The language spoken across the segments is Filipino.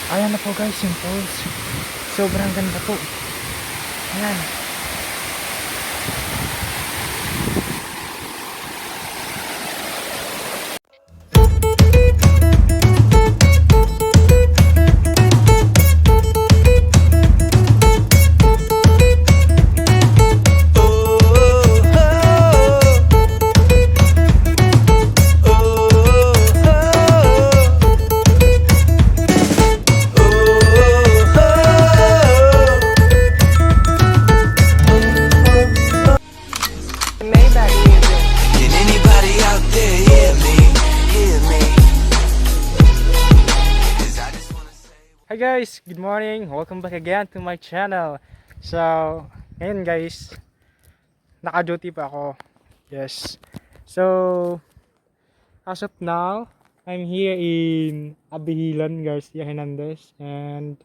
Ayan na po guys yung falls. Sobrang ganda po. Ayan. Can anybody out there hear me? Hear me? 'Cause I just wanna say. Hi guys, good morning. Welcome back again to my channel. So, ngayon guys, naka-duty pa ako. Yes. So, as of now, I'm here in Abihilan, Garcia Hernandez and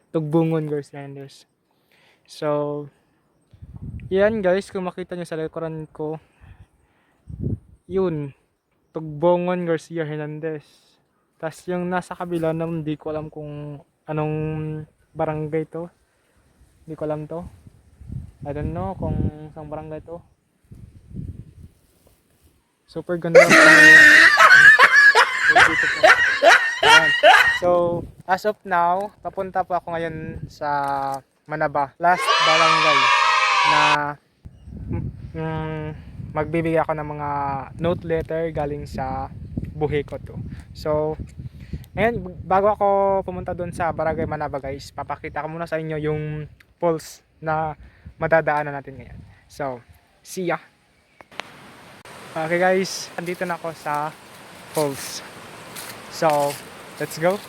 Tugbungon, Garcia Hernandez. So, yan guys, kung makita nyo sa likuran ko, yun, Tugbungon, Garcia Hernandez. Tas yung nasa kabila naman, hindi ko alam kung anong barangay to. Hindi ko alam to. I don't know kung isang barangay to. Super ganda. Ayan. So, as of now, papunta po ako ngayon sa Manaba. Last barangay na magbibigay ako ng mga note letter galing sa buhay ko to. So, ngayon, bago ako pumunta doon sa barangay Manaba guys, papakita ko muna sa inyo yung falls na madadaanan natin ngayon. So, see ya! Okay guys, andito na ako sa falls. So, let's go!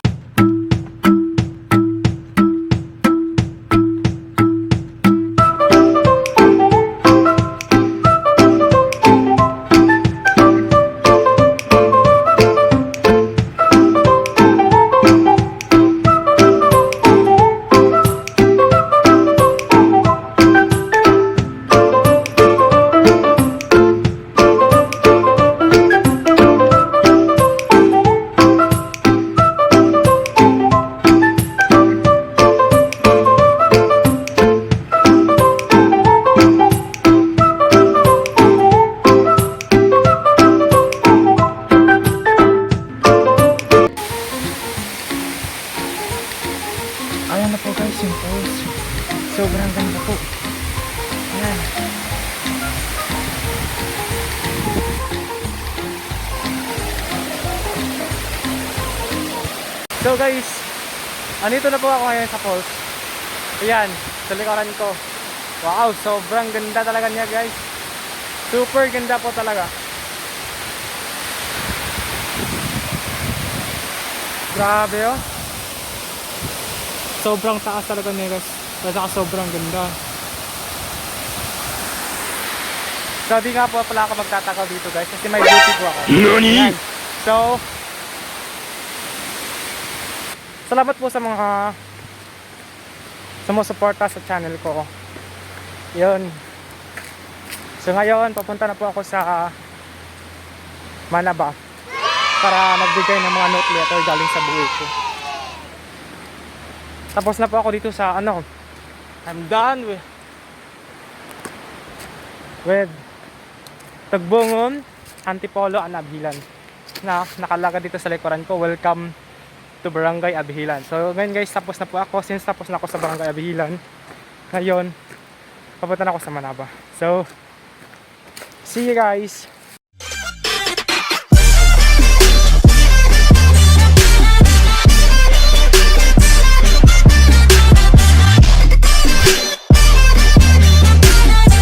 Ayan na po guys yung falls. Sobrang ganda po. Ayan. So guys, andito na po ako ngayon sa falls. Ayan, sa likuran ko. Wow, sobrang ganda talaga niya guys. Super ganda po talaga. Grabe oh. Sobrang taas talaga niya guys. Saka sobrang ganda. So di nga po pala ako magtatakaw dito guys kasi may duty po ako. Ayan. So salamat po sa mga sumusuporta sa channel ko. Yun. So ngayon papunta na po ako sa Manaba para magbigay ng mga note letter galing sa buhay ko. Tapos na po ako dito sa I'm done with Tugbungon, Antipolo, and Abihilan na nakalagad dito sa likuran ko. Welcome to Barangay Abihilan. So ngayon guys, tapos na po ako. Since tapos na ako sa Barangay Abihilan, ngayon papunta na ako sa Manaba. So see you guys.